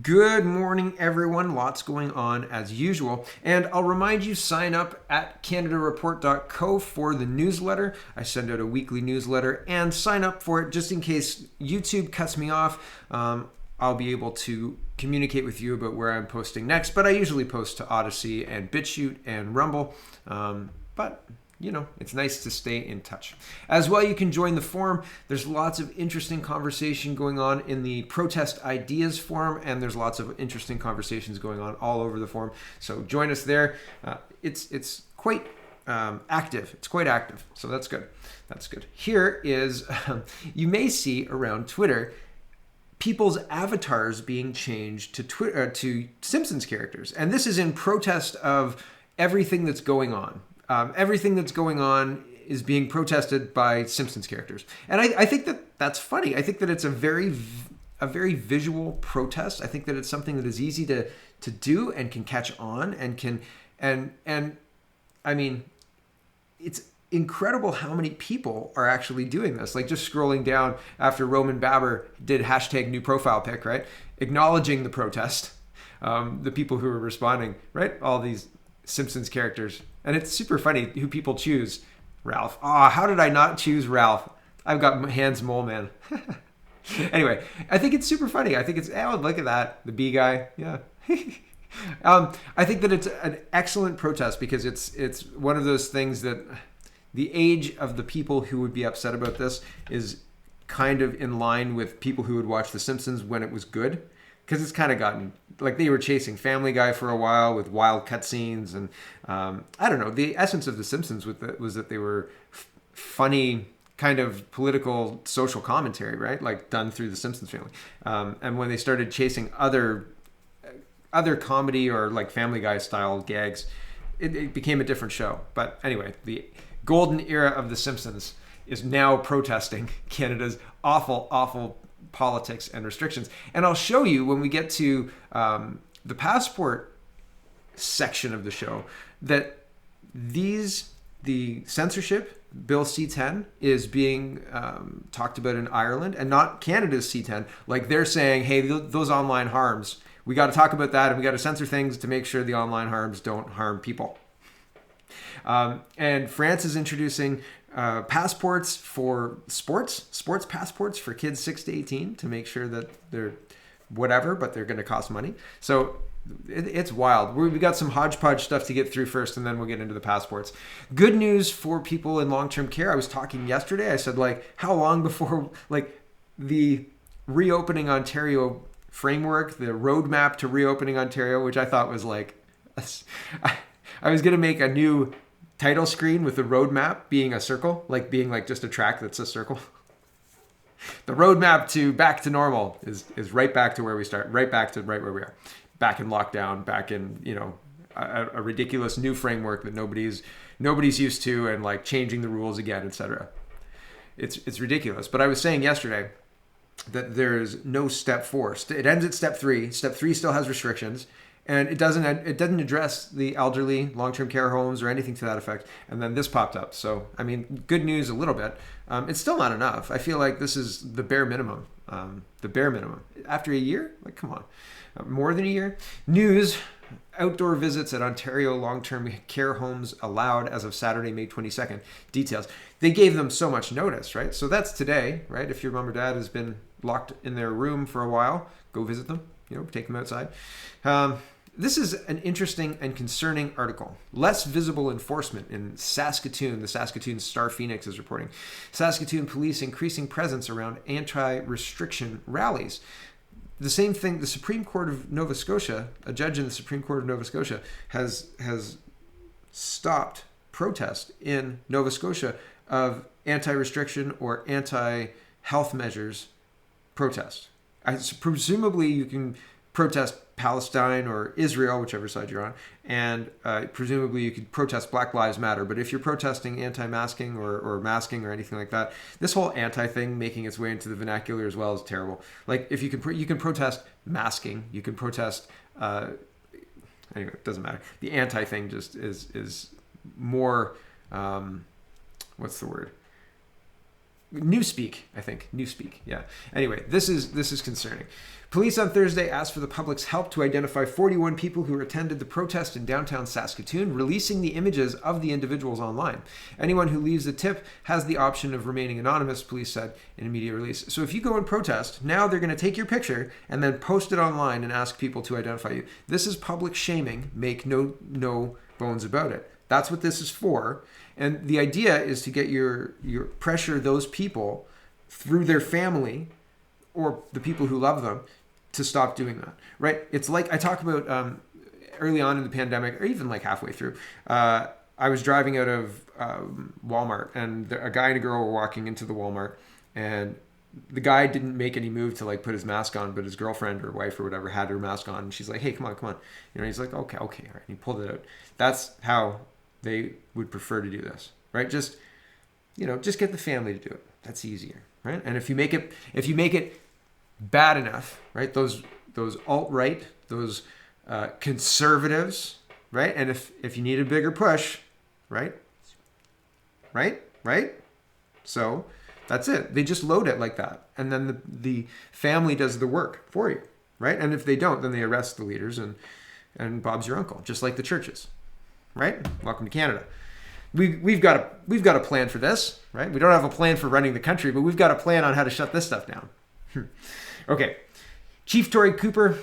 Good morning, everyone. Lots going on as usual. And I'll remind you, sign up at CanadaReport.co for the newsletter. I send out a weekly newsletter and sign up for it just in case YouTube cuts me off. I'll be able to communicate with you about where I'm posting next. But I usually post to Odysee and BitChute and Rumble. But it's nice to stay in touch. As well, you can join the forum. There's lots of interesting conversation going on in the Protest Ideas forum, and there's lots of interesting conversations going on all over the forum. So join us there. It's quite active. It's quite active. So that's good. That's good. Here is, you may see around Twitter, people's avatars being changed to Simpsons characters. And this is in protest of everything that's going on. Everything that's going on is being protested by Simpsons characters, and I think that's funny. I think that it's a very visual protest. I think that it's something that is easy to do and can catch on and can and I mean, it's incredible how many people are actually doing this. Like just scrolling down after Roman Baber did hashtag new profile pic, right? Acknowledging the protest, the people who are responding, right? All these Simpsons characters. And it's super funny who people choose. Ralph. How did I not choose Ralph? I've got hands mole man. Anyway, I think it's super funny. I think it's, look at that. The bee guy. Yeah. I think that it's an excellent protest because it's one of those things that the age of the people who would be upset about this is kind of in line with people who would watch The Simpsons when it was good. Because it's kind of gotten, like they were chasing Family Guy for a while with wild cutscenes. And I don't know, the essence of The Simpsons was that they were funny kind of political social commentary, right? Like done through the Simpsons family. And when they started chasing other comedy or like Family Guy style gags, it became a different show. But anyway, the golden era of The Simpsons is now protesting Canada's awful politics and restrictions. And I'll show you when we get to the passport section of the show that the censorship bill C10 is being talked about in Ireland and not Canada's C10. Like they're saying, hey, those online harms, we got to talk about that and we got to censor things to make sure the online harms don't harm people. And France is introducing passports for sports passports for kids 6 to 18 to make sure that they're whatever, but they're going to cost money. So it's wild. We got some hodgepodge stuff to get through first, and then we'll get into the passports. Good news for people in long-term care. I was talking yesterday. I said, like, how long before, like, the reopening Ontario framework, the roadmap to reopening Ontario, which I thought was like, I was going to make a new title screen with the roadmap being a circle, like being like just a track that's a circle. The roadmap to back to normal is right back to where we start, right where we are, back in lockdown, back in a ridiculous new framework that nobody's used to, and like changing the rules again, etc. It's ridiculous. But I was saying yesterday that there's no step 4. It ends at step 3. Step 3 still has restrictions. And it doesn't address the elderly, long-term care homes or anything to that effect. And then this popped up. So, I mean, good news a little bit. It's still not enough. I feel like this is the bare minimum. The bare minimum. After a year? Like, come on. More than a year? News. Outdoor visits at Ontario long-term care homes allowed as of Saturday, May 22nd. Details. They gave them so much notice, right? So that's today, right? If your mom or dad has been locked in their room for a while, go visit them. Take them outside. This is an interesting and concerning article. Less visible enforcement in Saskatoon. The Saskatoon Star Phoenix is reporting. Saskatoon police increasing presence around anti-restriction rallies. The same thing, the Supreme Court of Nova Scotia, a judge in the Supreme Court of Nova Scotia has stopped protest in Nova Scotia of anti-restriction or anti-health measures protest. Presumably you can protest Palestine or Israel, whichever side you're on, and presumably you could protest Black Lives Matter. But if you're protesting anti-masking or masking or anything like that, this whole anti thing making its way into the vernacular as well is terrible. Like if you can protest masking, you can protest. Anyway, it doesn't matter. The anti thing just is more. What's the word? Newspeak, I think. Newspeak, yeah. Anyway, this is concerning. Police on Thursday asked for the public's help to identify 41 people who attended the protest in downtown Saskatoon, releasing the images of the individuals online. Anyone who leaves a tip has the option of remaining anonymous, police said in a media release. So if you go and protest, now they're going to take your picture and then post it online and ask people to identify you. This is public shaming. Make no bones about it. That's what this is for. And the idea is to get your pressure those people through their family or the people who love them to stop doing that, right? It's like I talk about early on in the pandemic, or even like halfway through. I was driving out of Walmart, and a guy and a girl were walking into the Walmart, and the guy didn't make any move to like put his mask on, but his girlfriend or wife or whatever had her mask on, and she's like, "Hey, come on." He's like, "Okay, all right." And he pulled it out. That's how they would prefer to do this, right? Just get the family to do it. That's easier, right? And if you make it bad enough, right? Those alt-right, those conservatives, right? And if you need a bigger push, right? So that's it. They just load it like that, and then the family does the work for you, right? And if they don't, then they arrest the leaders, and Bob's your uncle, just like the churches, right? Welcome to Canada. We've got a plan for this, right? We don't have a plan for running the country, but we've got a plan on how to shut this stuff down. Okay. Chief Troy Cooper,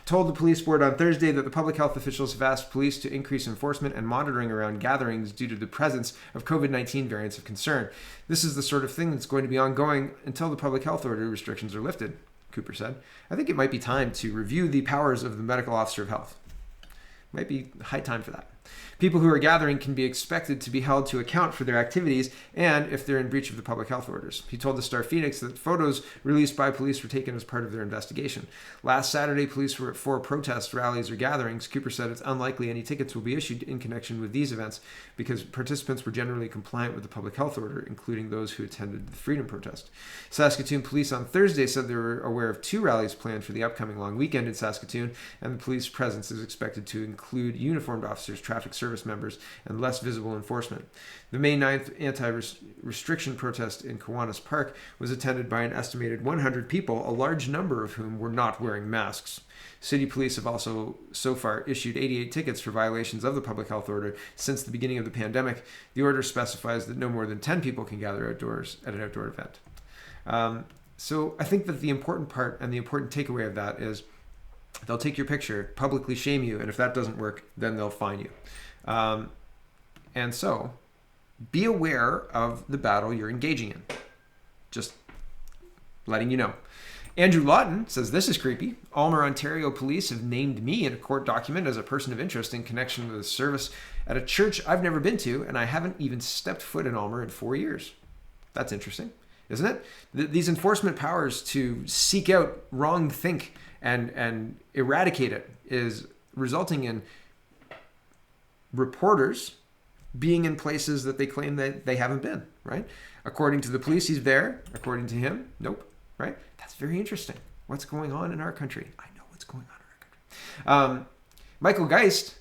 told the police board on Thursday that the public health officials have asked police to increase enforcement and monitoring around gatherings due to the presence of COVID-19 variants of concern. This is the sort of thing that's going to be ongoing until the public health order restrictions are lifted, Cooper said. I think it might be time to review the powers of the medical officer of health. Might be high time for that. People who are gathering can be expected to be held to account for their activities and if they're in breach of the public health orders. He told the Star Phoenix that photos released by police were taken as part of their investigation. Last Saturday, police were at 4 protest rallies or gatherings. Cooper said it's unlikely any tickets will be issued in connection with these events because participants were generally compliant with the public health order, including those who attended the Freedom Protest. Saskatoon police on Thursday said they were aware of 2 rallies planned for the upcoming long weekend in Saskatoon, and the police presence is expected to include uniformed officers, traffic service members, and less visible enforcement. The May 9th anti-restriction protest in Kiwanis Park was attended by an estimated 100 people, a large number of whom were not wearing masks. City police have also so far issued 88 tickets for violations of the public health order since the beginning of the pandemic. The order specifies that no more than 10 people can gather outdoors at an outdoor event. So I think that the important part and the important takeaway of that is they'll take your picture, publicly shame you, and if that doesn't work, then they'll fine you. And so be aware of the battle you're engaging in. Just letting you know. Andrew Lawton says, this is creepy. Almer, Ontario police have named me in a court document as a person of interest in connection with a service at a church I've never been to, and I haven't even stepped foot in Almer in 4 years. That's interesting, isn't it? These enforcement powers to seek out wrong think and eradicate it is resulting in reporters being in places that they claim that they haven't been, right? According to the police, he's there. According to him, nope, right? That's very interesting. What's going on in our country? I know what's going on in our country. Michael Geist,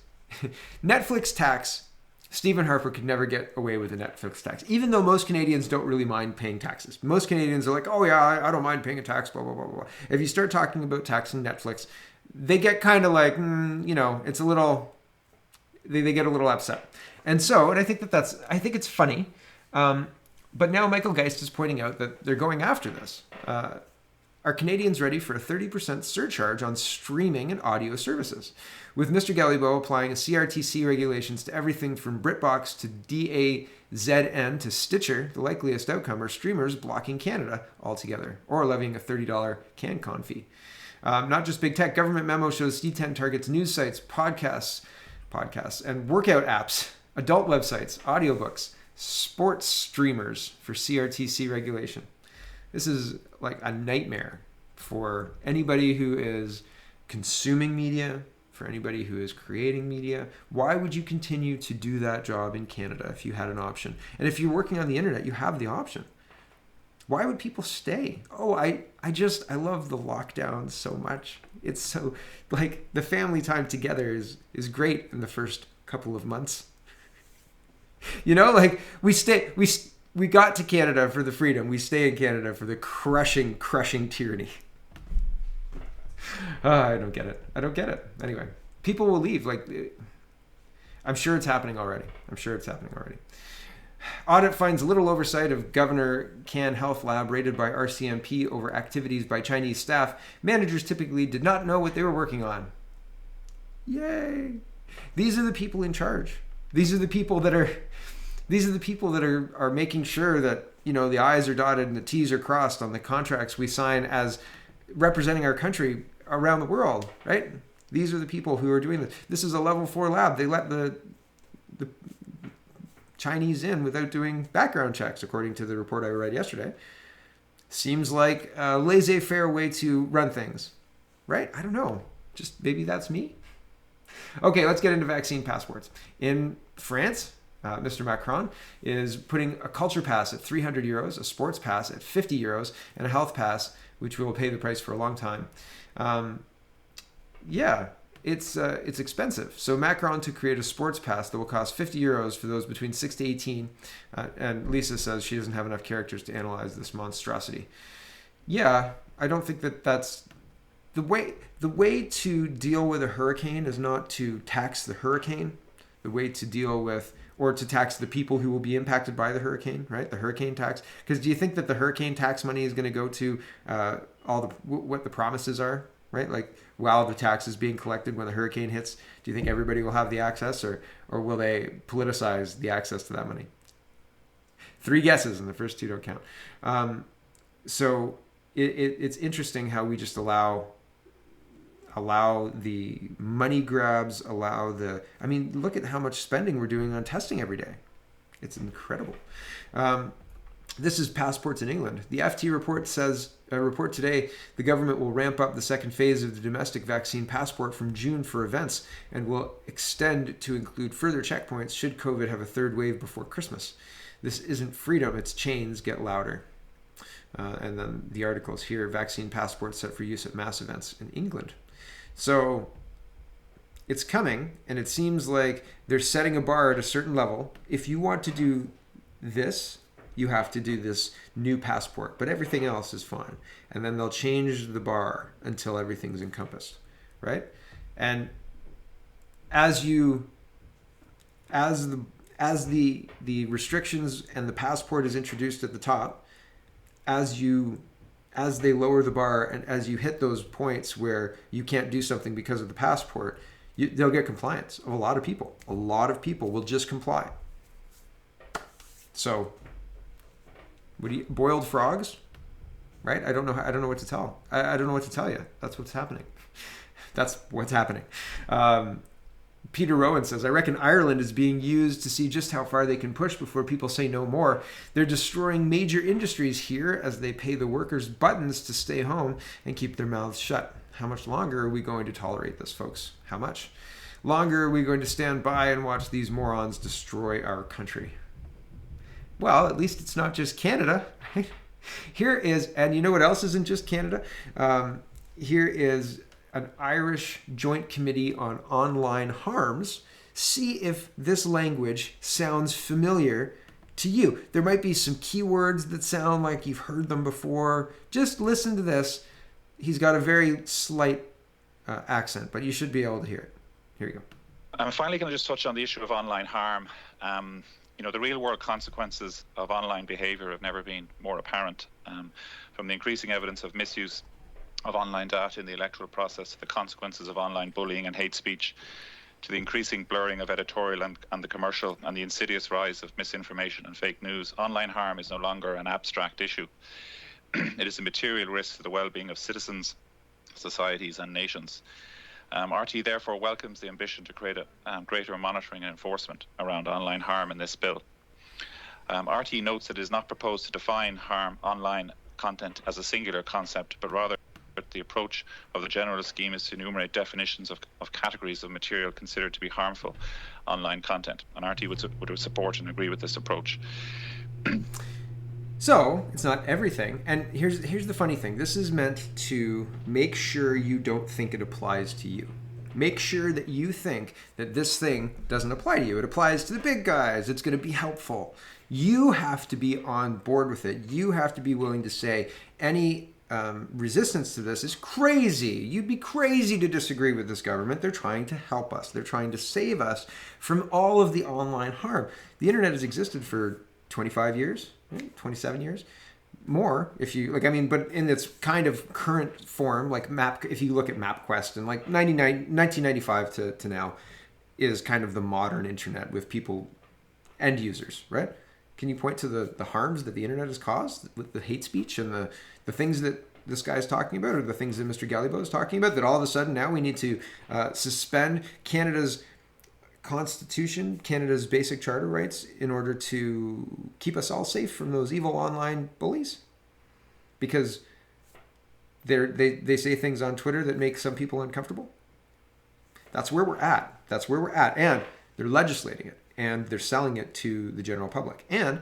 Netflix tax. Stephen Harper could never get away with a Netflix tax, even though most Canadians don't really mind paying taxes. Most Canadians are like, oh yeah, I don't mind paying a tax, blah, blah, blah, blah. If you start talking about taxing Netflix, they get kind of like, it's a little, they get a little upset. And I think I think it's funny. But now Michael Geist is pointing out that they're going after this. Are Canadians ready for a 30% surcharge on streaming and audio services? With Mr. Gallibo applying a CRTC regulations to everything from BritBox to DAZN to Stitcher, the likeliest outcome are streamers blocking Canada altogether or levying a $30 CanCon fee. Not just big tech, government memo shows D10 targets news sites, podcasts, and workout apps, adult websites, audiobooks, sports streamers for CRTC regulation. This is like a nightmare for anybody who is consuming media, for anybody who is creating media. Why would you continue to do that job in Canada if you had an option? And if you're working on the internet, you have the option. Why would people stay? Oh, I love the lockdown so much. It's so, like, the family time together is great in the first couple of months. Like we We got to Canada for the freedom. We stay in Canada for the crushing tyranny. I don't get it. I don't get it. Anyway, people will leave. Like, I'm sure it's happening already. Audit finds little oversight of Governor Can Health Lab rated by RCMP over activities by Chinese staff. Managers typically did not know what they were working on. Yay! These are the people in charge. These are the people that are making sure that, the I's are dotted and the T's are crossed on the contracts we sign as representing our country around the world, right? These are the people who are doing this. This is a level 4 lab. They let the Chinese in without doing background checks, according to the report I read yesterday. Seems like a laissez-faire way to run things, right? I don't know. Just maybe that's me. Okay, let's get into vaccine passports. In France, Mr. Macron is putting a culture pass at 300 euros, a sports pass at 50 euros, and a health pass, which we will pay the price for a long time. It's expensive. So Macron to create a sports pass that will cost 50 euros for those between 6 to 18. And Lisa says she doesn't have enough characters to analyze this monstrosity. Yeah, I don't think that's the way. The way to deal with a hurricane is not to tax the hurricane. The way to deal with, or to tax the people who will be impacted by the hurricane, right? The hurricane tax. Because do you think that the hurricane tax money is going to go to what the promises are, right? Like, while the tax is being collected when the hurricane hits, do you think everybody will have the access, or will they politicize the access to that money? 3 guesses, and the first 2 don't count. So it's interesting how we just allow the money grabs, look at how much spending we're doing on testing every day. It's incredible. This is passports in England. The FT report says, report today, the government will ramp up the second phase of the domestic vaccine passport from June for events and will extend to include further checkpoints should COVID have a third wave before Christmas. This isn't freedom, its chains get louder. And then the articles here, vaccine passports set for use at mass events in England. So it's coming, and it seems like they're setting a bar at a certain level. If you want to do this, you have to do this new passport, but everything else is fine. And then they'll change the bar until everything's encompassed, right? And as the restrictions and the passport is introduced at the top, as they lower the bar and as you hit those points where you can't do something because of the passport, they'll get compliance of a lot of people. A lot of people will just comply. So, boiled frogs, right? I don't know what to tell. I don't know what to tell you. That's what's happening. That's what's happening. Peter Rowan says, I reckon Ireland is being used to see just how far they can push before people say no more. They're destroying major industries here as they pay the workers buttons to stay home and keep their mouths shut. How much longer are we going to tolerate this, folks? How much longer are we going to stand by and watch these morons destroy our country? Well, at least it's not just Canada. Right? Here is, and you know what else isn't just Canada? Here is an Irish Joint Committee on Online Harms. See if this language sounds familiar to you. There might be some keywords that sound like you've heard them before. Just listen to this. He's got a very slight accent, but you should be able to hear it. Here you go. I'm finally going to just touch on the issue of online harm. The real-world consequences of online behaviour have never been more apparent. From the increasing evidence of misuse of online data in the electoral process, to the consequences of online bullying and hate speech, to the increasing blurring of editorial and the commercial, and the insidious rise of misinformation and fake news, online harm is no longer an abstract issue. It is a material risk to the well-being of citizens, societies and nations. RT therefore welcomes the ambition to create a greater monitoring and enforcement around online harm in this bill. RT notes that it is not proposed to define harm online content as a singular concept, but rather the approach of the general scheme is to enumerate definitions of categories of material considered to be harmful online content. And RT would support and agree with this approach. So, it's not everything. And here's the funny thing. This is meant to make sure you don't think it applies to you. Make sure that you think that this thing doesn't apply to you. It applies to the big guys. It's going to be helpful. You have to be on board with it. You have to be willing to say any resistance to this is crazy. You'd be crazy to disagree with this government. They're trying to help us. They're trying to save us from all of the online harm. The internet has existed for 25 years, right? 27 years. More, if you like, I mean, but in its kind of current form, like if you look at MapQuest and like 1995 to now is kind of the modern internet with people, end users, right? Can you point to the harms that the internet has caused with the hate speech and the things that this guy's talking about, or the things that Mr. Gallibo is talking about, that all of a sudden now we need to suspend Canada's Constitution, Canada's basic charter rights, in order to keep us all safe from those evil online bullies? Because they say things on Twitter that make some people uncomfortable? That's where we're at. That's where we're at. And they're legislating it. And they're selling it to the general public. And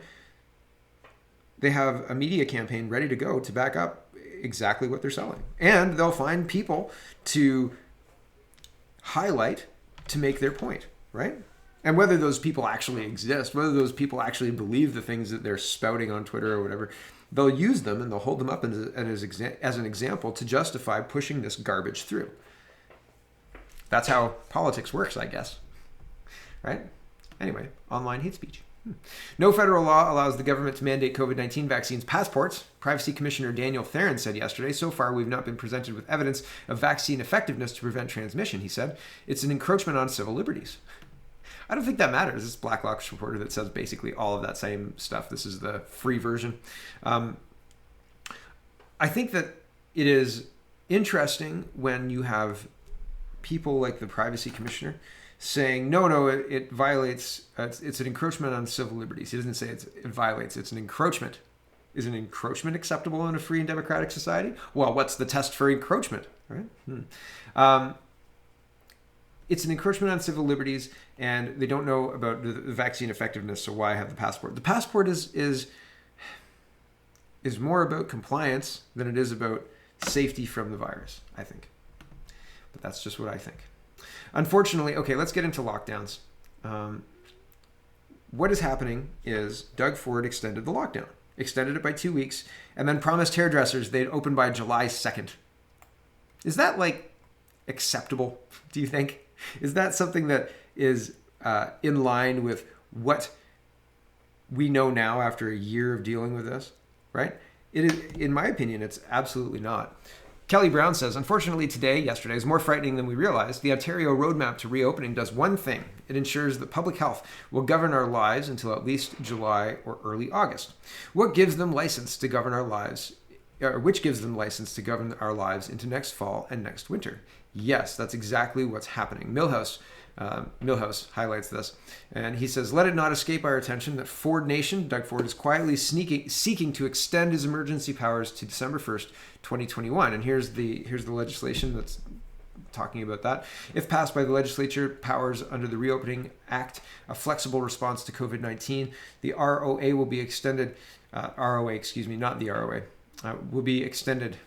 they have a media campaign ready to go to back up exactly what they're selling. And they'll find people to highlight to make their point, right? And whether those people actually exist, whether those people actually believe the things that they're spouting on Twitter or whatever, they'll use them and they'll hold them up as an example to justify pushing this garbage through. That's how politics works, I guess. Right? Anyway, online hate speech. No federal law allows the government to mandate COVID-19 vaccines passports. Privacy Commissioner Daniel Theron said yesterday, so far we've not been presented with evidence of vaccine effectiveness to prevent transmission, he said. It's an encroachment on civil liberties. I don't think that matters. This is Blacklock's reporter that says basically all of that same stuff. This is the free version. I think that it is interesting when you have people like the Privacy Commissioner saying, no, it violates, it's an encroachment on civil liberties. He doesn't say it violates, it's an encroachment. Is an encroachment acceptable in a free and democratic society? Well, what's the test for encroachment, right? It's an encroachment on civil liberties, and they don't know about the vaccine effectiveness, so why have the passport? The passport is more about compliance than it is about safety from the virus, I think. But that's just what I think. Unfortunately, okay, let's get into lockdowns. What is happening is Doug Ford extended the lockdown, extended it by 2 weeks, and then promised hairdressers they'd open by July 2nd. Is that like acceptable, do you think? Is that something that is in line with what we know now after a year of dealing with this, right? It is, in my opinion, it's absolutely not. Kelly Brown says, unfortunately yesterday is more frightening than we realized. The Ontario roadmap to reopening does one thing. It ensures that public health will govern our lives until at least July or early August. What gives them license to govern our lives, or which gives them license to govern our lives into next fall and next winter? Yes, that's exactly what's happening. Millhouse highlights this, and he says, let it not escape our attention that Ford Nation, Doug Ford, is quietly seeking to extend his emergency powers to December 1st, 2021. And here's the legislation that's talking about that. If passed by the legislature, powers under the Reopening Act, a flexible response to COVID-19, the ROA will be extended, not the ROA, will be extended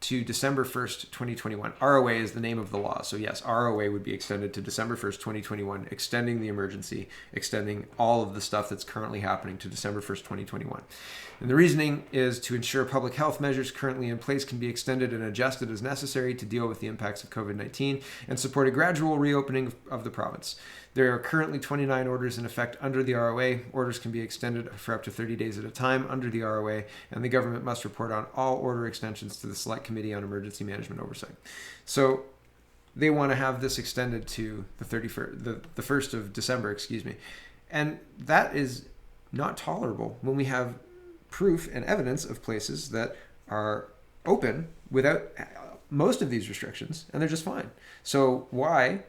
to December 1st, 2021. ROA is the name of the law. So yes, ROA would be extended to December 1st, 2021, extending the emergency, extending all of the stuff that's currently happening to December 1st, 2021. And the reasoning is to ensure public health measures currently in place can be extended and adjusted as necessary to deal with the impacts of COVID-19 and support a gradual reopening of the province. There are currently 29 orders in effect under the ROA. Orders can be extended for up to 30 days at a time under the ROA, and the government must report on all order extensions to the Select Committee on Emergency Management Oversight. So they want to have this extended to the 1st of December, And that is not tolerable when we have proof and evidence of places that are open without most of these restrictions, and they're just fine. So why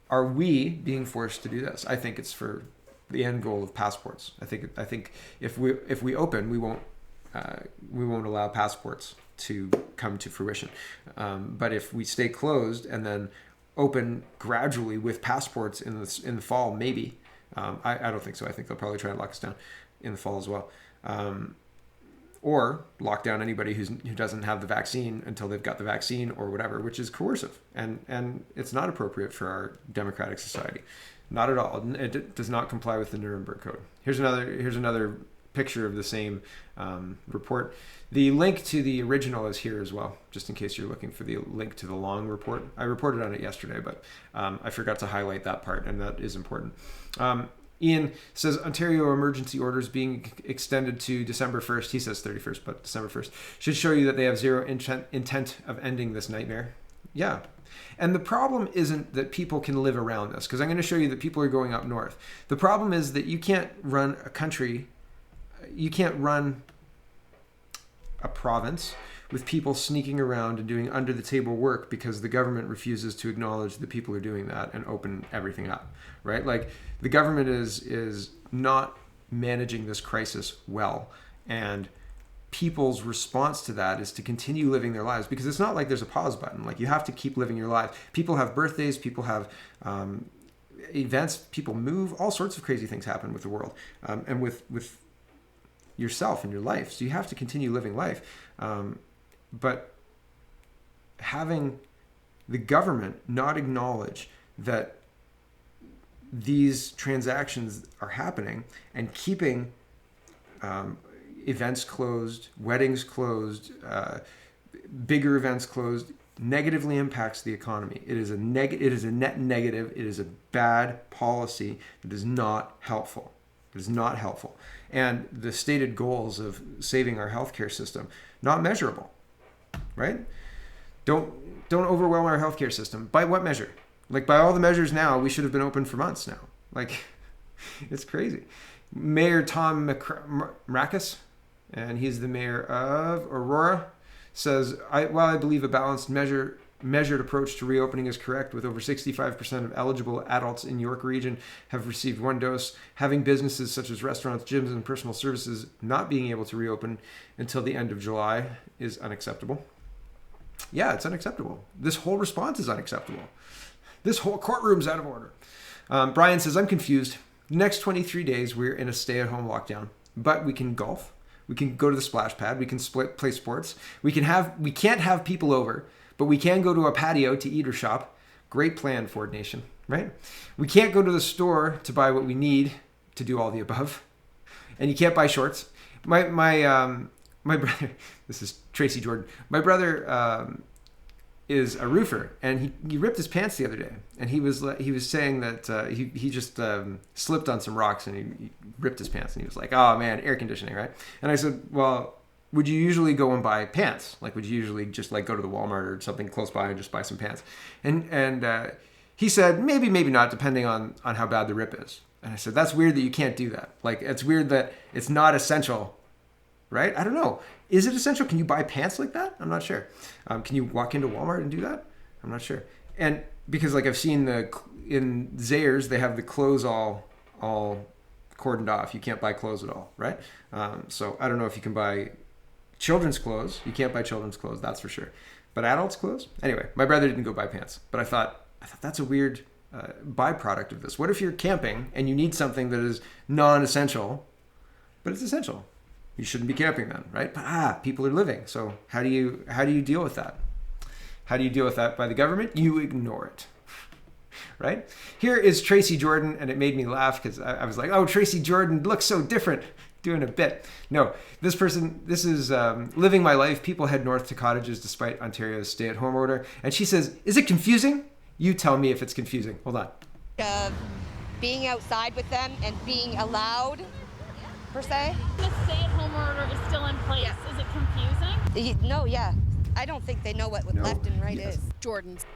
are we being forced to do this? I think it's for the end goal of passports. I think if we open, we won't allow passports to come to fruition. But if we stay closed and then open gradually with passports in the fall, maybe. I don't think so. I think they'll probably try and lock us down in the fall as well. Or lock down anybody who doesn't have the vaccine until they've got the vaccine or whatever, which is coercive. And it's not appropriate for our democratic society. Not at all. It does not comply with the Nuremberg Code. Here's another picture of the same report. The link to the original is here as well, just in case you're looking for the link to the long report. I reported on it yesterday, but I forgot to highlight that part, and that is important. Ian says Ontario emergency orders being extended to December 1st. He says 31st, but December 1st should show you that they have zero intent of ending this nightmare. Yeah. And the problem isn't that people can live around this, because I'm going to show you that people are going up north. The problem is that you can't run a country, you can't run a province with people sneaking around and doing under the table work because the government refuses to acknowledge that people are doing that and open everything up, right? Like the government is not managing this crisis well, and people's response to that is to continue living their lives, because it's not like there's a pause button. Like you have to keep living your life. People have birthdays, people have events, people move, all sorts of crazy things happen with the world and with yourself and your life. So you have to continue living life. But having the government not acknowledge that these transactions are happening and keeping events closed, weddings closed, bigger events closed, negatively impacts the economy. It is a net negative. It is a bad policy that is not helpful. It is not helpful. And the stated goals of saving our healthcare system, not measurable, right? Don't overwhelm our healthcare system. By what measure? Like by all the measures now, we should have been open for months now. Like it's crazy. Mayor Tom Mrakis, and he's the mayor of Aurora, says, while I believe a balanced measured approach to reopening is correct, with over 65% of eligible adults in York region have received one dose, having businesses such as restaurants, gyms, and personal services not being able to reopen until the end of July is unacceptable. Yeah, it's unacceptable. This whole response is unacceptable. This whole courtroom's out of order. Brian says, I'm confused. The next 23 days, we're in a stay-at-home lockdown, but we can golf. We can go to the splash pad. We can play sports. We can't have people over, but we can go to a patio to eat or shop. Great plan, Ford Nation, right? We can't go to the store to buy what we need to do all the above, and you can't buy shorts. My brother, this is Tracy Jordan. My brother is a roofer, and he ripped his pants the other day, and he was saying that he just slipped on some rocks and he ripped his pants, and he was like, oh man, air conditioning, right? And I said, well, would you usually go and buy pants? Like, would you usually just like go to the Walmart or something close by and just buy some pants? And he said, maybe not, depending on how bad the rip is. And I said, that's weird that you can't do that. Like, it's weird that it's not essential, right? I don't know. Is it essential? Can you buy pants like that? I'm not sure. Can you walk into Walmart and do that? I'm not sure. And because like I've seen in Zayre's, they have the clothes all cordoned off. You can't buy clothes at all, right? So I don't know if you can buy children's clothes. You can't buy children's clothes, that's for sure. But adults' clothes? Anyway, my brother didn't go buy pants. But I thought that's a weird byproduct of this. What if you're camping and you need something that is non-essential, but it's essential? You shouldn't be camping then, right? But people are living. So how do you deal with that? How do you deal with that by the government? You ignore it, right? Here is Tracy Jordan, and it made me laugh because I was like, oh, Tracy Jordan looks so different doing a bit. No, this is living my life. People head north to cottages despite Ontario's stay-at-home order. And she says, is it confusing? You tell me if it's confusing. Hold on. Being outside with them and being allowed, per se. The stay-at-home order is still in place. Yes. Is it confusing? No, yeah. I don't think they know what left and right is. Jordan's.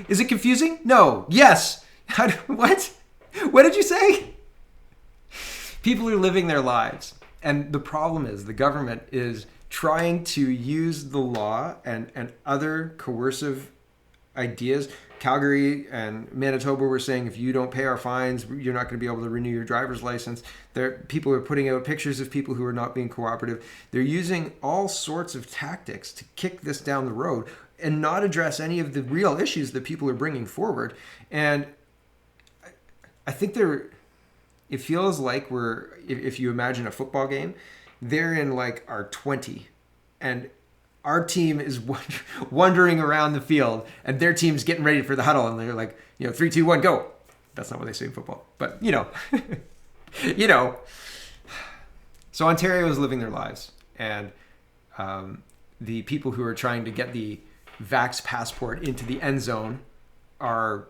Is it confusing? No. Yes. What? What did you say? People are living their lives. And the problem is the government is trying to use the law and other coercive ideas. Calgary and Manitoba were saying, if you don't pay our fines, you're not going to be able to renew your driver's license. People are putting out pictures of people who are not being cooperative. They're using all sorts of tactics to kick this down the road and not address any of the real issues that people are bringing forward. And I think it feels like if you imagine a football game, they're in like our 20 and our team is wandering around the field and their team's getting ready for the huddle and they're like, 3, 2, 1, go. That's not what they say in football. But, you know. You know. So Ontario is living their lives. And the people who are trying to get the Vax passport into the end zone are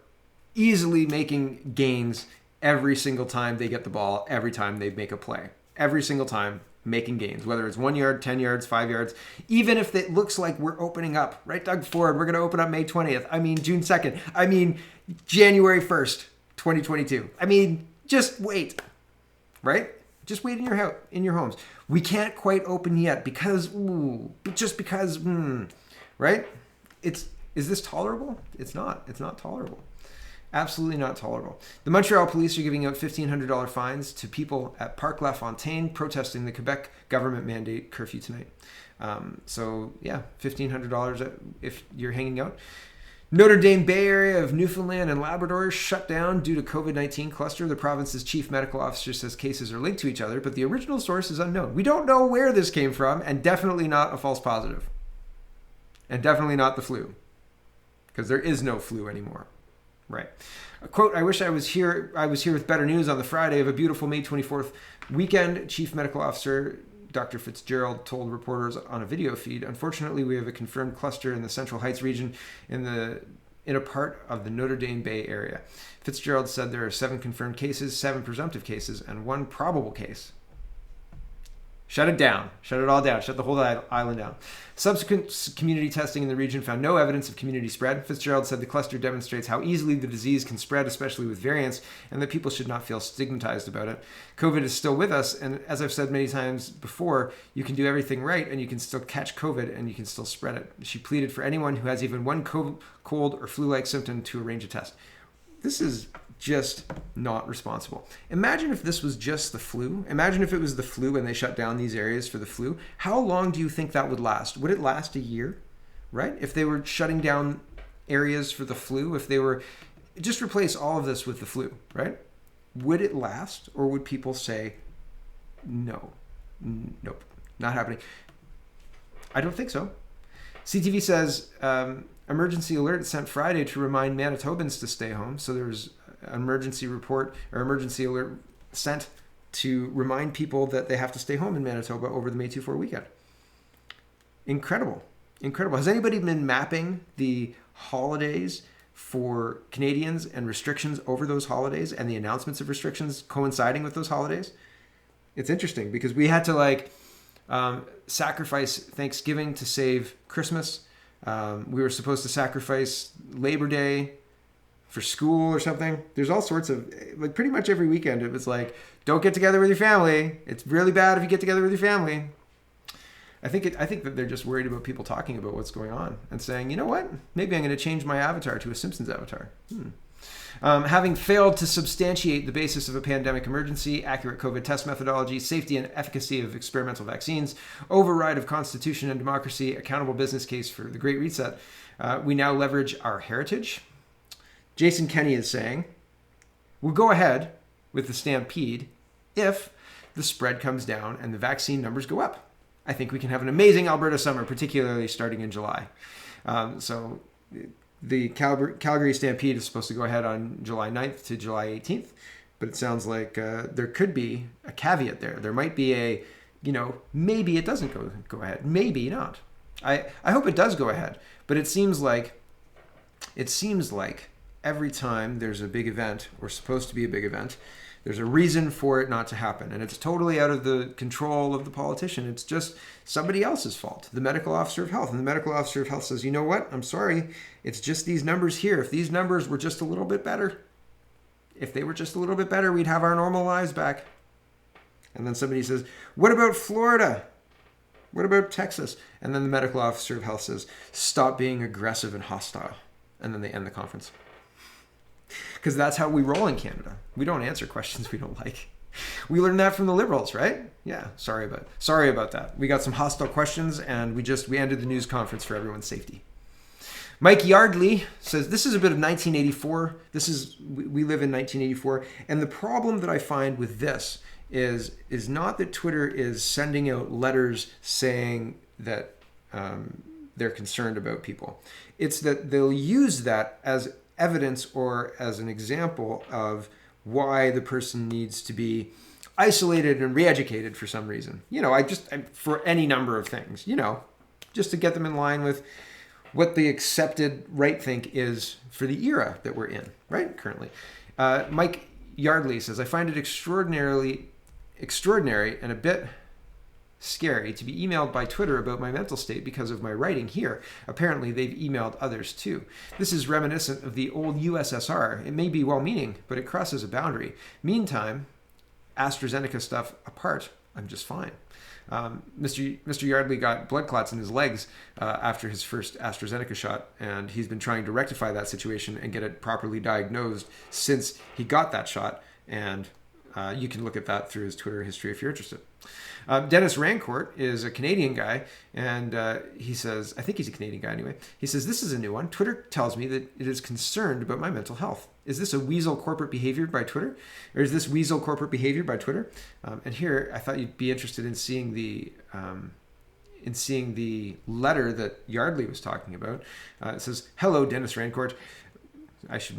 easily making gains every single time they get the ball, every time they make a play. Every single time making gains, whether it's 1 yard, 10 yards, 5 yards, even if it looks like we're opening up, right, Doug Ford? We're going to open up May 20th. I mean, June 2nd. I mean, January 1st, 2022. I mean, just wait, right? Just wait in your homes. We can't quite open yet because, right? Is this tolerable? It's not. It's not tolerable. Absolutely not tolerable. The Montreal police are giving out $1,500 fines to people at Parc La Fontaine protesting the Quebec government mandate curfew tonight. So yeah, $1,500 if you're hanging out. Notre Dame Bay Area of Newfoundland and Labrador shut down due to COVID-19 cluster. The province's chief medical officer says cases are linked to each other, but the original source is unknown. We don't know where this came from, and definitely not a false positive. And definitely not the flu, because there is no flu anymore. Right. A quote, I wish I was here with better news on the Friday of a beautiful May 24th weekend. Chief Medical Officer Dr. Fitzgerald told reporters on a video feed, unfortunately, we have a confirmed cluster in the Central Heights region in a part of the Notre Dame Bay area. Fitzgerald said there are 7 confirmed cases, 7 presumptive cases, and 1 probable case. Shut it down. Shut it all down. Shut the whole island down. Subsequent community testing in the region found no evidence of community spread. Fitzgerald said the cluster demonstrates how easily the disease can spread, especially with variants, and that people should not feel stigmatized about it. COVID is still with us, and as I've said many times before, you can do everything right, and you can still catch COVID, and you can still spread it. She pleaded for anyone who has even one cold or flu-like symptom to arrange a test. This is just not responsible. Imagine if this was just the flu. Imagine if it was the flu and they shut down these areas for the flu. How long do you think that would last? Would it last a year, right? If they were shutting down areas for the flu, if they were, just replace all of this with the flu, right? Would it last, or would people say, no, nope, not happening? I don't think so. CTV says, emergency alert sent Friday to remind Manitobans to stay home. So there's an emergency report or emergency alert sent to remind people that they have to stay home in Manitoba over the May 24 weekend. Incredible. Incredible. Has anybody been mapping the holidays for Canadians and restrictions over those holidays and the announcements of restrictions coinciding with those holidays? It's interesting because we had to sacrifice Thanksgiving to save Christmas. We were supposed to sacrifice Labor Day for school or something. There's all sorts of, pretty much every weekend it was like, don't get together with your family. It's really bad if you get together with your family. I think that they're just worried about people talking about what's going on and saying, you know what, maybe I'm going to change my avatar to a Simpsons avatar. Having failed to substantiate the basis of a pandemic emergency, accurate COVID test methodology, safety and efficacy of experimental vaccines, override of constitution and democracy, accountable business case for the Great Reset, we now leverage our heritage. Jason Kenney is saying, we'll go ahead with the stampede if the spread comes down and the vaccine numbers go up. I think we can have an amazing Alberta summer, particularly starting in July. So the Calgary Stampede is supposed to go ahead on July 9th to July 18th, but it sounds like there could be a caveat there. There might be maybe it doesn't go ahead. Maybe not. I hope it does go ahead, but it seems like every time there's a big event, or supposed to be a big event, there's a reason for it not to happen. And it's totally out of the control of the politician. It's just somebody else's fault, the medical officer of health. And the medical officer of health says, you know what? I'm sorry. It's just these numbers here. If these numbers were just a little bit better, we'd have our normal lives back. And then somebody says, what about Florida? What about Texas? And then the medical officer of health says, stop being aggressive and hostile. And then they end the conference. Because that's how we roll in Canada. We don't answer questions we don't like. We learned that from the Liberals, right? Yeah, sorry about that. We got some hostile questions and we ended the news conference for everyone's safety. Mike Yardley says, this is a bit of 1984. We live in 1984. And the problem that I find with this is not that Twitter is sending out letters saying that they're concerned about people. It's that they'll use that as evidence or as an example of why the person needs to be isolated and re-educated for some reason. For any number of things, just to get them in line with what the accepted right think is for the era that we're in, right, currently. Mike Yardley says, I find it extraordinary and a bit scary to be emailed by Twitter about my mental state because of my writing here. Apparently, they've emailed others too. This is reminiscent of the old USSR. It may be well-meaning, but it crosses a boundary. Meantime, AstraZeneca stuff apart, I'm just fine. Mr. Yardley got blood clots in his legs after his first AstraZeneca shot, and he's been trying to rectify that situation and get it properly diagnosed since he got that shot. And you can look at that through his Twitter history if you're interested. Dennis Rancourt is a Canadian guy, and he says, I think he's a Canadian guy anyway. He says, this is a new one. Twitter tells me that it is concerned about my mental health. Is this a weasel corporate behavior by Twitter? Or is this weasel corporate behavior by Twitter? And here, I thought you'd be interested in seeing the letter that Yardley was talking about. It says, hello, Dennis Rancourt. It's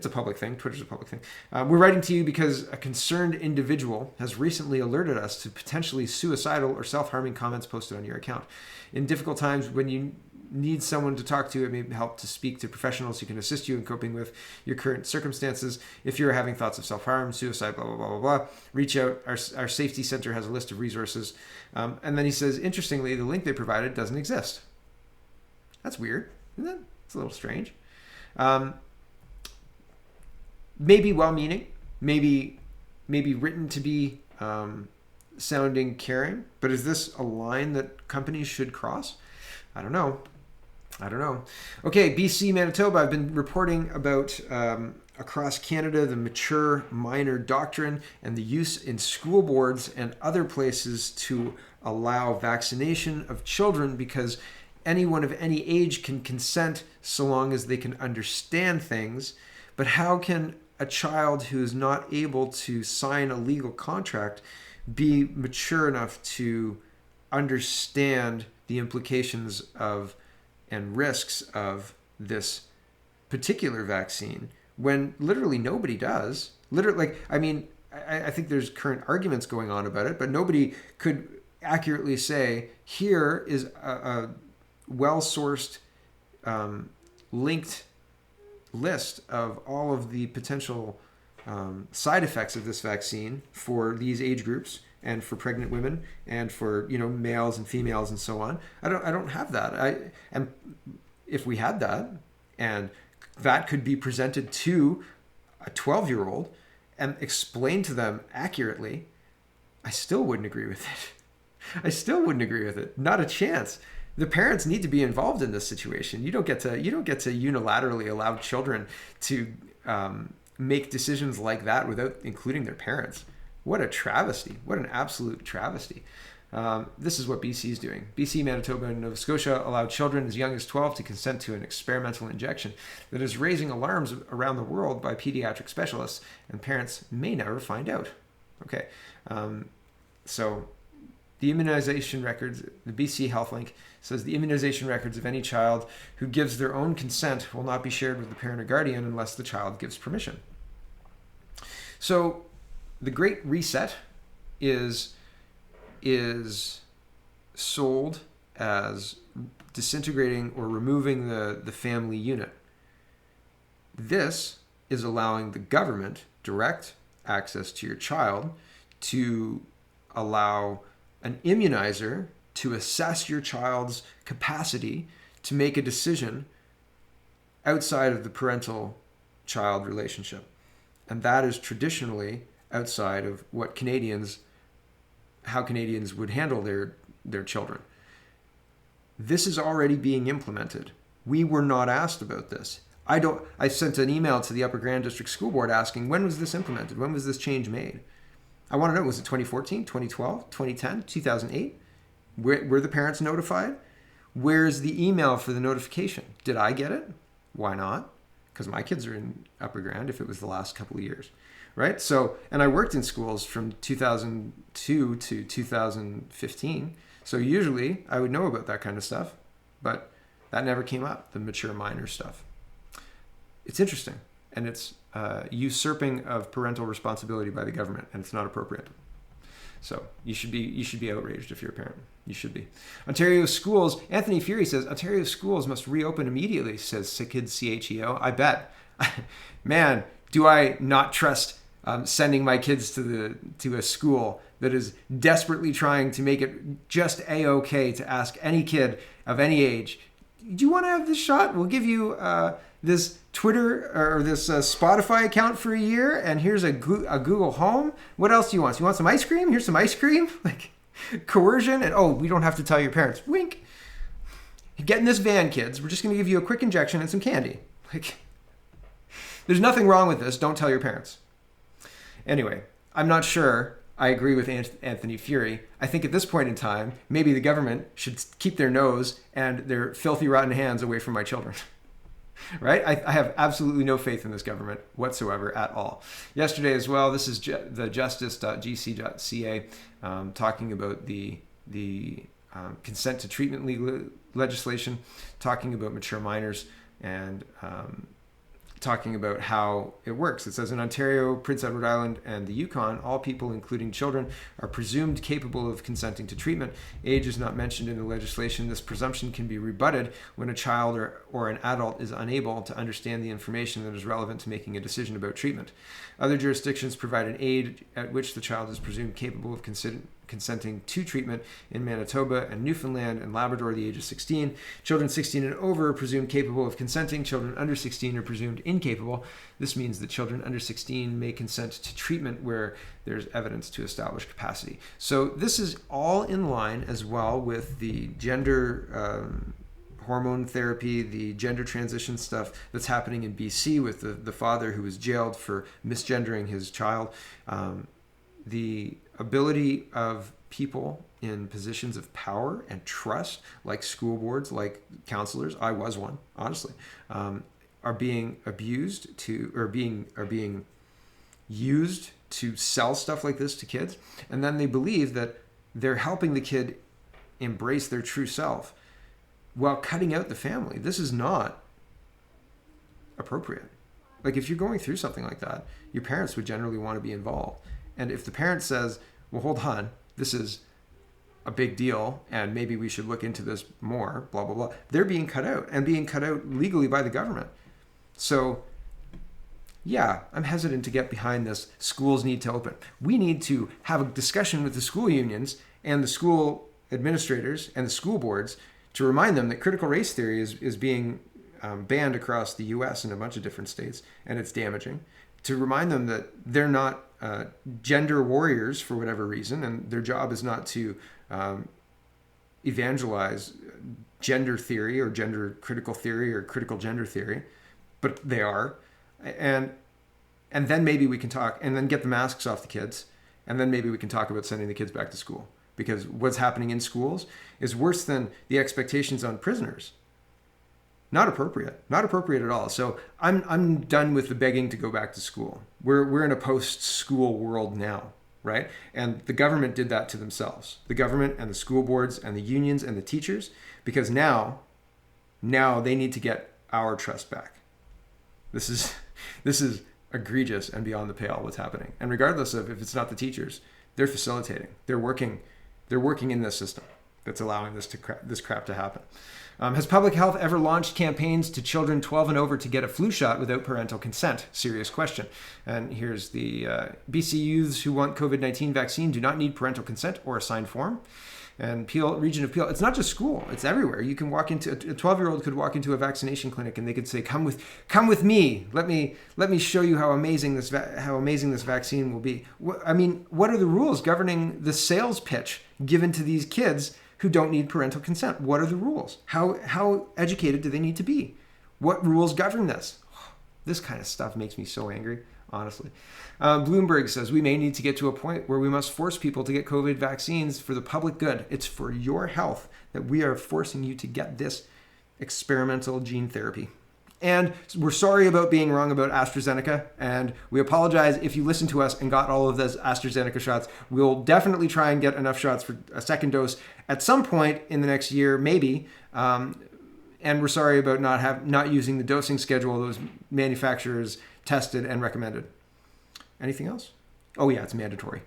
a public thing. Twitter's a public thing. We're writing to you because a concerned individual has recently alerted us to potentially suicidal or self-harming comments posted on your account. In difficult times when you need someone to talk to, it may help to speak to professionals who can assist you in coping with your current circumstances. If you're having thoughts of self-harm, suicide, blah, blah, blah, blah, blah, reach out. Our safety center has a list of resources. And then he says, interestingly, the link they provided doesn't exist. That's weird, isn't it? It's a little strange. Maybe well-meaning, maybe written to be sounding caring, but is this a line that companies should cross? I don't know. Okay, BC, Manitoba, I've been reporting about across Canada the mature minor doctrine and the use in school boards and other places to allow vaccination of children because anyone of any age can consent so long as they can understand things. But how can a child who is not able to sign a legal contract be mature enough to understand the implications of and risks of this particular vaccine when literally nobody does? I think there's current arguments going on about it, but nobody could accurately say, here is a well-sourced, linked list of all of the potential side effects of this vaccine for these age groups and for pregnant women and for males and females and so on. I don't have that. And if we had that, and that could be presented to a 12-year-old and explained to them accurately, I still wouldn't agree with it. Not a chance. The parents need to be involved in this situation. You don't get to unilaterally allow children to make decisions like that without including their parents. What a travesty. What an absolute travesty. This is what BC is doing. BC, Manitoba, and Nova Scotia allow children as young as 12 to consent to an experimental injection that is raising alarms around the world by pediatric specialists, and parents may never find out. Okay. So the immunization records, the BC HealthLink says the immunization records of any child who gives their own consent will not be shared with the parent or guardian unless the child gives permission. So the Great Reset is sold as disintegrating or removing the family unit. This is allowing the government direct access to your child to allow an immunizer to assess your child's capacity to make a decision outside of the parental-child relationship. And that is traditionally outside of how Canadians would handle their children. This is already being implemented. We were not asked about this. I sent an email to the Upper Grand District School Board asking, when was this implemented? When was this change made? I want to know, was it 2014, 2012, 2010, 2008? Were the parents notified? Where's the email for the notification? Did I get it? Why not? Because my kids are in Upper Grand if it was the last couple of years, right? So, and I worked in schools from 2002 to 2015. So usually I would know about that kind of stuff, but that never came up, the mature minor stuff. It's interesting, and it's usurping of parental responsibility by the government, and it's not appropriate. So you should be outraged if you're a parent. You should be. Ontario schools, Anthony Fury says, Ontario schools must reopen immediately, says Kid CHEO. I bet. Man, do I not trust sending my kids to a school that is desperately trying to make it just A-okay to ask any kid of any age, do you want to have this shot? We'll give you this Twitter or this Spotify account for a year, and here's a Google Home. What else do you want? You want some ice cream? Here's some ice cream. Like coercion, and we don't have to tell your parents. Wink. Get in this van, kids. We're just going to give you a quick injection and some candy. Like, there's nothing wrong with this. Don't tell your parents. Anyway, I'm not sure I agree with Anthony Fury. I think at this point in time, maybe the government should keep their nose and their filthy, rotten hands away from my children. Right? I have absolutely no faith in this government whatsoever at all. Yesterday as well, this is the justice.gc.ca talking about the consent to treatment legislation, talking about mature minors, and talking about how it works. It says in Ontario, Prince Edward Island, and the Yukon, all people, including children, are presumed capable of consenting to treatment. Age is not mentioned in the legislation. This presumption can be rebutted when a child or an adult is unable to understand the information that is relevant to making a decision about treatment. Other jurisdictions provide an age at which the child is presumed capable of consenting to treatment. In Manitoba and Newfoundland and Labrador, the age is 16. Children 16 and over are presumed capable of consenting. Children under 16 are presumed incapable. This means that children under 16 may consent to treatment where there's evidence to establish capacity. So this is all in line as well with the gender hormone therapy, the gender transition stuff that's happening in BC with the father who was jailed for misgendering his child. The ability of people in positions of power and trust, like school boards, like counselors, I was one, honestly, are being abused or being used to sell stuff like this to kids. And then they believe that they're helping the kid embrace their true self while cutting out the family. This is not appropriate. Like, if you're going through something like that, your parents would generally want to be involved. And if the parent says, well, hold on, this is a big deal and maybe we should look into this more, blah, blah, blah, they're being cut out, and being cut out legally by the government. So yeah, I'm hesitant to get behind this. Schools need to open. We need to have a discussion with the school unions and the school administrators and the school boards to remind them that critical race theory is being banned across the US and a bunch of different states, and it's damaging. To remind them that they're not gender warriors for whatever reason, and their job is not to evangelize gender theory or gender critical theory or critical gender theory, but they are. And then maybe we can talk, and then get the masks off the kids, and then maybe we can talk about sending the kids back to school. Because what's happening in schools is worse than the expectations on prisoners. Not appropriate at all. So I'm done with the begging to go back to school. We're in a post-school world now, right? And the government did that to themselves. The government and the school boards and the unions and the teachers, because now they need to get our trust back. This is egregious and beyond the pale what's happening. And regardless of if it's not the teachers, they're facilitating. They're working in this system that's allowing this crap to happen. Has public health ever launched campaigns to children 12 and over to get a flu shot without parental consent? Serious question. And here's the BC youths who want COVID-19 vaccine do not need parental consent or a signed form. And Peel, region of Peel, it's not just school, it's everywhere. You can walk into, a 12-year-old could walk into a vaccination clinic and they could say, come with me. Let me show you how amazing this vaccine will be. I mean, what are the rules governing the sales pitch given to these kids who don't need parental consent? What are the rules? How educated do they need to be? What rules govern this? This kind of stuff makes me so angry, honestly. Bloomberg says, we may need to get to a point where we must force people to get COVID vaccines for the public good. It's for your health that we are forcing you to get this experimental gene therapy. And we're sorry about being wrong about AstraZeneca, and we apologize if you listened to us and got all of those AstraZeneca shots. We'll definitely try and get enough shots for a second dose at some point in the next year, maybe. And we're sorry about not using the dosing schedule those manufacturers tested and recommended. Anything else? Oh yeah, it's mandatory.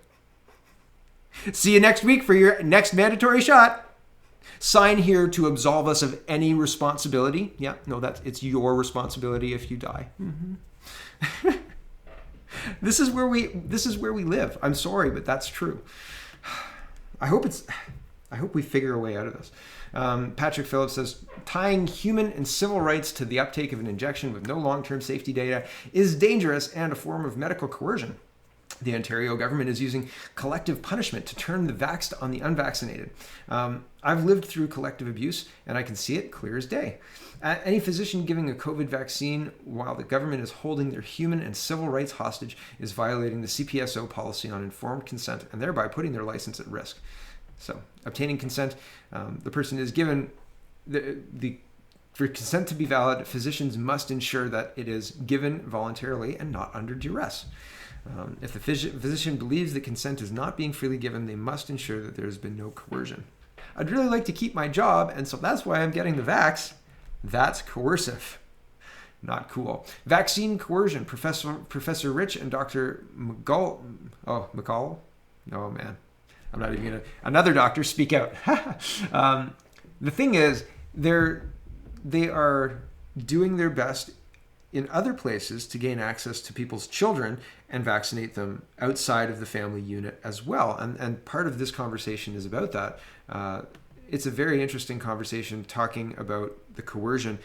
See you next week for your next mandatory shot. Sign here to absolve us of any responsibility. Yeah, no, it's your responsibility if you die. Mm-hmm. This is where we live. I'm sorry, but that's true. I hope we figure a way out of this. Patrick Phillips says, tying human and civil rights to the uptake of an injection with no long-term safety data is dangerous and a form of medical coercion. The Ontario government is using collective punishment to turn the vaxxed on the unvaccinated. I've lived through collective abuse, and I can see it clear as day. Any physician giving a COVID vaccine while the government is holding their human and civil rights hostage is violating the CPSO policy on informed consent and thereby putting their license at risk. So, obtaining consent, the person is given for consent to be valid, physicians must ensure that it is given voluntarily and not under duress. If the physician believes that consent is not being freely given, they must ensure that there has been no coercion. I'd really like to keep my job, and so that's why I'm getting the vax. That's coercive. Not cool. Vaccine coercion. Professor Rich and Dr. McCall. Oh, man. I'm not even going to... Another doctor, speak out. The thing is, they are doing their best in other places to gain access to people's children and vaccinate them outside of the family unit as well. And part of this conversation is about that. It's a very interesting conversation talking about the coercion.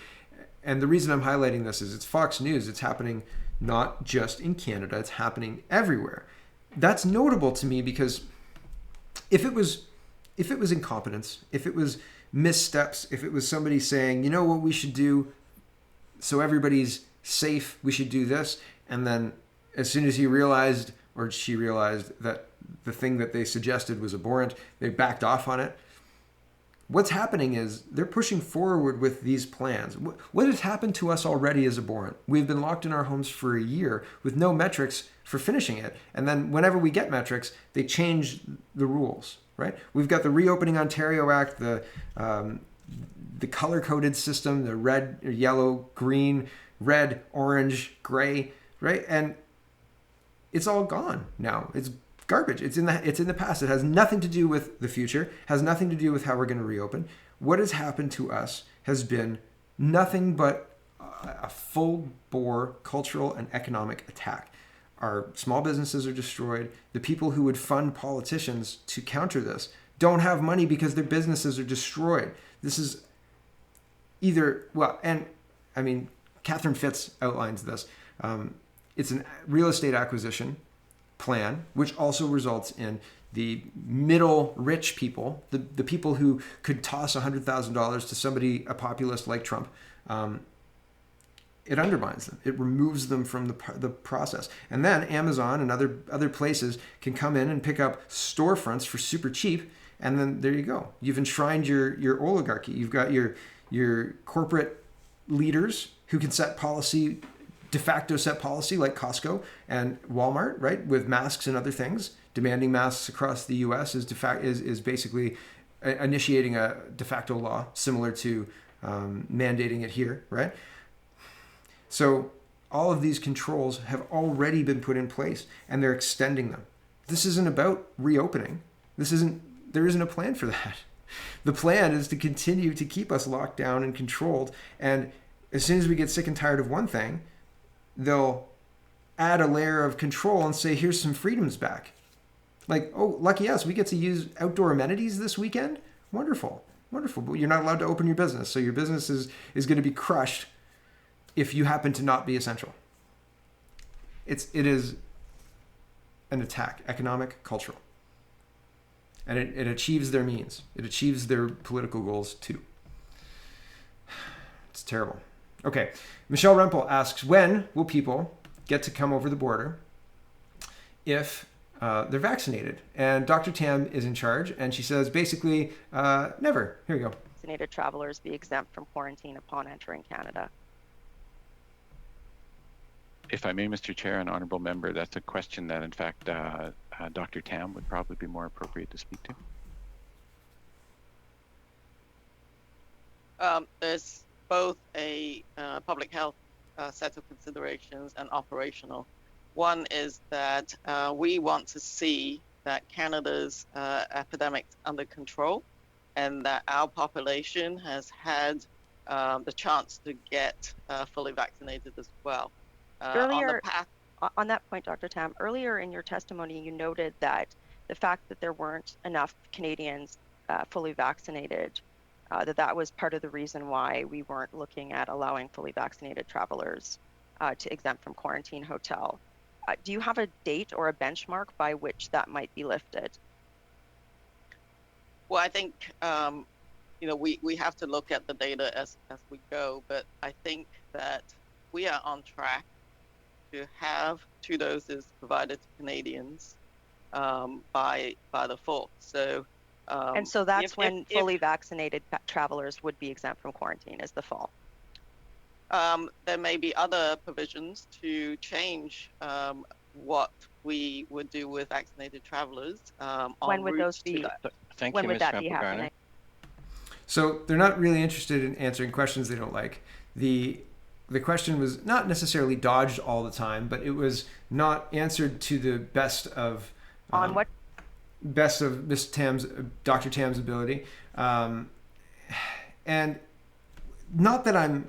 And the reason I'm highlighting this is it's Fox News. It's happening not just in Canada. It's happening everywhere. That's notable to me because if it was incompetence, if it was missteps, if it was somebody saying, you know what we should do so everybody's safe, we should do this, and then as soon as he realized or she realized that the thing that they suggested was abhorrent, they backed off on it. What's happening is they're pushing forward with these plans. What has happened to us already is abhorrent. We've been locked in our homes for a year with no metrics for finishing it. And then whenever we get metrics, they change the rules, right? We've got the Reopening Ontario Act, the color-coded system, the red, yellow, green, red, orange, gray, right? And it's all gone now. It's garbage. It's in the past. It has nothing to do with the future, has nothing to do with how we're going to reopen. What has happened to us has been nothing but a full-bore cultural and economic attack. Our small businesses are destroyed. The people who would fund politicians to counter this don't have money because their businesses are destroyed. This is Catherine Fitz outlines this. It's a real estate acquisition plan, which also results in the middle rich people, the people who could toss $100,000 to somebody, a populist like Trump. It undermines them. It removes them from the process. And then Amazon and other places can come in and pick up storefronts for super cheap. And then there you go. You've enshrined your oligarchy. You've got your corporate leaders who can set policy, de facto set policy, like Costco and Walmart, right, with masks and other things. Demanding masks across the U.S. is basically initiating a de facto law similar to mandating it here, right? So all of these controls have already been put in place, and they're extending them. This isn't about reopening. There isn't a plan for that. The plan is to continue to keep us locked down and controlled. And as soon as we get sick and tired of one thing, they'll add a layer of control and say, here's some freedoms back. Like, oh, lucky us, we get to use outdoor amenities this weekend? Wonderful. But you're not allowed to open your business. So your business is going to be crushed if you happen to not be essential. It is an attack, economic, cultural. And it achieves their means. It achieves their political goals too. It's terrible. Okay, Michelle Rempel asks, when will people get to come over the border if they're vaccinated? And Dr. Tam is in charge, and she says basically, never. Here we go. Vaccinated travelers be exempt from quarantine upon entering Canada. If I may, Mr. Chair and Honourable Member, that's a question that, in fact, Dr. Tam would probably be more appropriate to speak to. There's both a public health set of considerations and operational. One is that we want to see that Canada's epidemic under control, and that our population has had the chance to get fully vaccinated as well. On that point, Dr. Tam, earlier in your testimony, you noted that the fact that there weren't enough Canadians fully vaccinated, that was part of the reason why we weren't looking at allowing fully vaccinated travelers to exempt from quarantine hotel. Do you have a date or a benchmark by which that might be lifted? Well, I think we have to look at the data as we go, but I think that we are on track to have 2 doses provided to Canadians by the 4th. So and so that's when fully vaccinated travelers would be exempt from quarantine, is the fall. There may be other provisions to change what we would do with vaccinated travelers. When would those be? Thank when you, would Ms. that be happening? So they're not really interested in answering questions they don't like. The question was not necessarily dodged all the time, but it was not answered to the best of Miss Tam's, Dr. Tam's ability. And not that I'm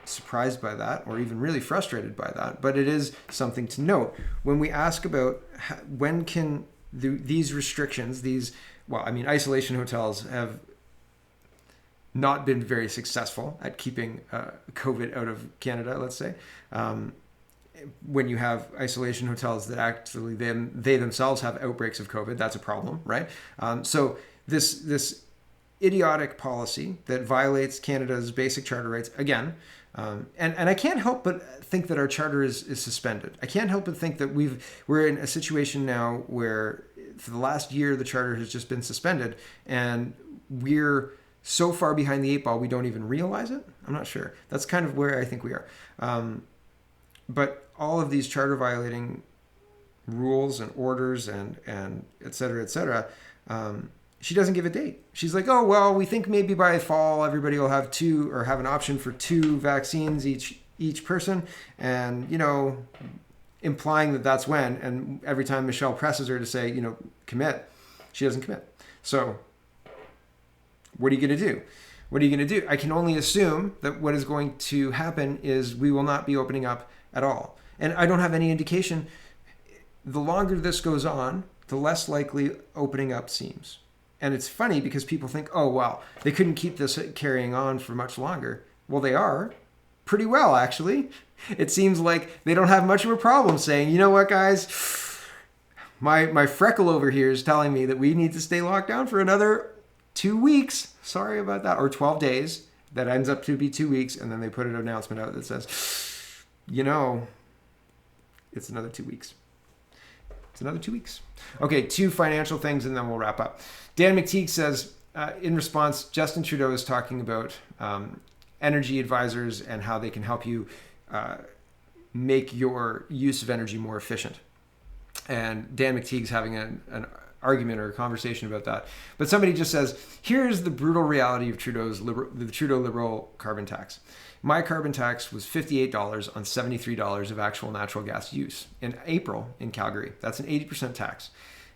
surprised by that or even really frustrated by that, but it is something to note. When we ask about when can these restrictions, isolation hotels have not been very successful at keeping COVID out of Canada, let's say. When you have isolation hotels that actually they themselves have outbreaks of COVID, that's a problem, right? So this idiotic policy that violates Canada's basic charter rights, again, and I can't help but think that our charter is suspended. I can't help but think that we're in a situation now where for the last year the charter has just been suspended, and we're so far behind the 8 ball we don't even realize it. I'm not sure. That's kind of where I think we are. But all of these charter violating rules and orders and et cetera, she doesn't give a date. She's like, oh, well, we think maybe by fall everybody will have 2 or have an option for 2 vaccines each person, and implying that that's when. And every time Michelle presses her to say, commit, she doesn't commit. So what are you going to do? What are you going to do? I can only assume that what is going to happen is we will not be opening up at all. And I don't have any indication. The longer this goes on, the less likely opening up seems. And it's funny because people think, oh, wow, they couldn't keep this carrying on for much longer. Well, they are. Pretty well, actually. It seems like they don't have much of a problem saying, you know what, guys? My freckle over here is telling me that we need to stay locked down for another 2 weeks. Sorry about that. Or 12 days. That ends up to be 2 weeks. And then they put an announcement out that says, it's another 2 weeks. It's another 2 weeks. Okay, 2 financial things and then we'll wrap up. Dan McTeague says, in response, Justin Trudeau is talking about energy advisors and how they can help you make your use of energy more efficient. And Dan McTeague's having an argument or a conversation about that. But somebody just says, here's the brutal reality of the Trudeau Liberal carbon tax. My carbon tax was $58 on $73 of actual natural gas use in April in Calgary. That's an 80% tax.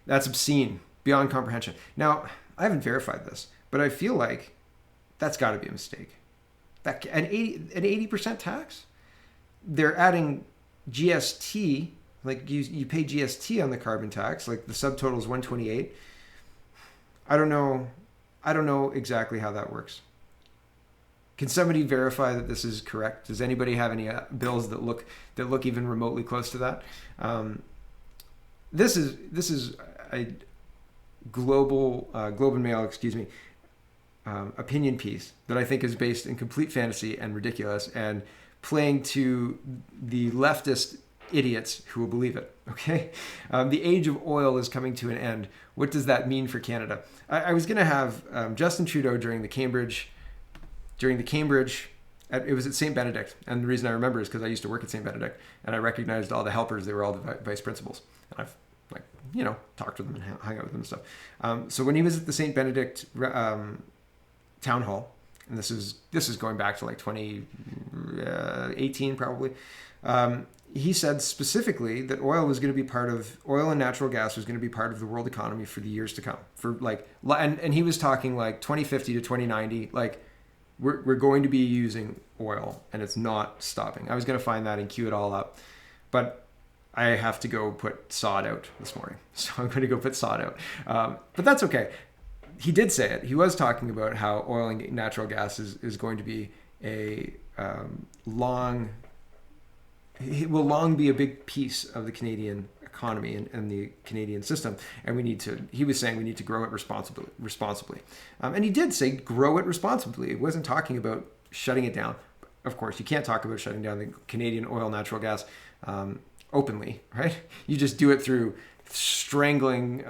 That's obscene, beyond comprehension. Now, I haven't verified this, but I feel like that's got to be a mistake. An 80% tax? They're adding GST, like you pay GST on the carbon tax, like the subtotal is 128. I don't know exactly how that works. Can somebody verify that this is correct? Does anybody have any bills that look even remotely close to that? This is a Globe and Mail, opinion piece that I think is based in complete fantasy and ridiculous and playing to the leftist idiots who will believe it. Okay, the age of oil is coming to an end. What does that mean for Canada? I was going to have Justin Trudeau during the Cambridge. It was at St. Benedict, and the reason I remember is because I used to work at St. Benedict, and I recognized all the helpers. They were all the vice principals, and I've talked to them and hung out with them and stuff. So when he was at the St. Benedict town hall, and this is going back to like 2018 probably. He said specifically that oil and natural gas was going to be part of the world economy for the years to come. And he was talking like 2050 to 2090, like we're going to be using oil and it's not stopping. I was going to find that and queue it all up, but I have to go put sod out this morning. So I'm going to go put sod out. But that's okay. He did say it. He was talking about how oil and natural gas is going to be it will long be a big piece of the Canadian economy and the Canadian system. And he was saying we need to grow it responsibly. And he did say grow it responsibly. It wasn't talking about shutting it down. Of course, you can't talk about shutting down the Canadian oil, natural gas openly, right? You just do it through strangling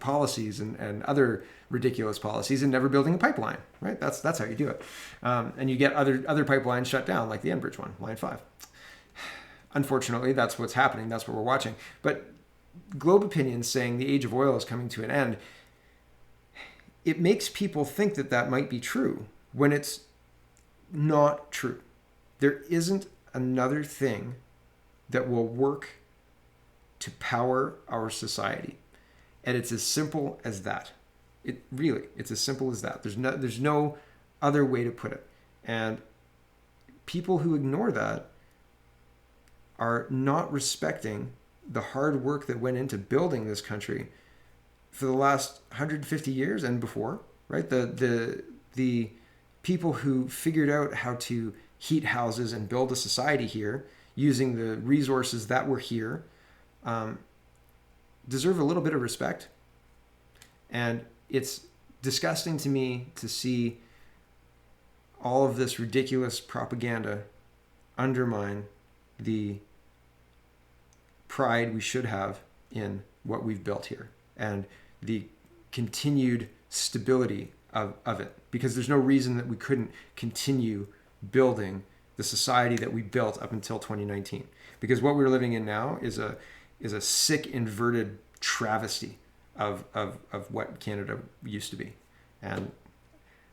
policies and other ridiculous policies and never building a pipeline, right? That's how you do it. And you get other pipelines shut down, like the Enbridge one, Line 5. Unfortunately, that's what's happening. That's what we're watching. But Globe Opinion saying the age of oil is coming to an end, it makes people think that might be true when it's not true. There isn't another thing that will work to power our society. And it's as simple as that. It's as simple as that. There's no other way to put it. And people who ignore that are not respecting the hard work that went into building this country for the last 150 years and before, right? The people who figured out how to heat houses and build a society here using the resources that were here deserve a little bit of respect. And it's disgusting to me to see all of this ridiculous propaganda undermine the pride we should have in what we've built here and the continued stability of it. Because there's no reason that we couldn't continue building the society that we built up until 2019. Because what we're living in now is a sick, inverted travesty of what Canada used to be. And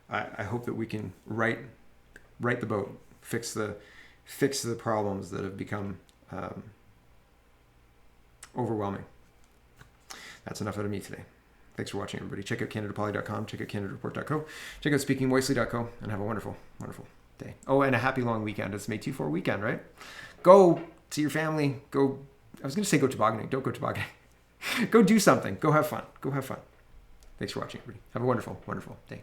I hope that we can right the boat, fix the problems that have become overwhelming. That's enough out of me today. Thanks for watching, everybody. Check out CanadaPoly.com, check out CanadaReport.co, check out SpeakingVoicely.co, and have a wonderful, wonderful day. Oh, and a happy long weekend. It's May 2-4 weekend, right? Go see your family. I was going to say go tobogganing. Don't go tobogganing. Go do something. Go have fun. Thanks for watching, everybody. Have a wonderful, wonderful day.